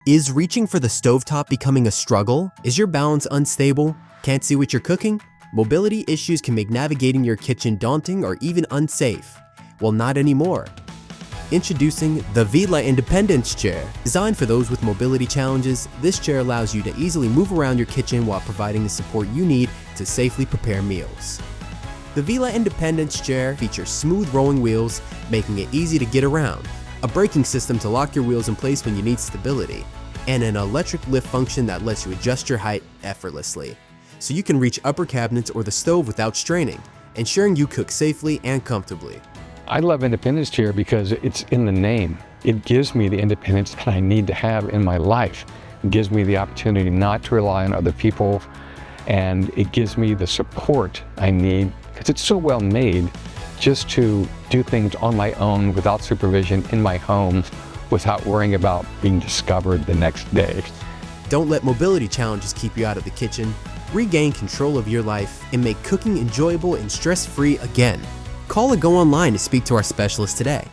Is reaching for the stovetop becoming a struggle? Is your balance unstable? Can't see what you're cooking? Mobility issues can make navigating your kitchen daunting or even unsafe. Well, not anymore. Introducing the VELA Independence Chair. Designed for those with mobility challenges, this chair allows you to easily move around your kitchen while providing the support you need to safely prepare meals. The VELA Independence Chair features smooth rolling wheels, making it easy to get around, a braking system to lock your wheels in place when you need stability, and an electric lift function that lets you adjust your height effortlessly, so you can reach upper cabinets or the stove without straining, ensuring you cook safely and comfortably. I love Independence Chair because it's in the name. It gives me the independence that I need to have in my life. It gives me the opportunity not to rely on other people, and it gives me the support I need because it's so well made just to do things on my own without supervision in my home without worrying about being discovered the next day. Don't let mobility challenges keep you out of the kitchen. Regain control of your life and make cooking enjoyable and stress-free again. Call or go online to speak to our specialist today.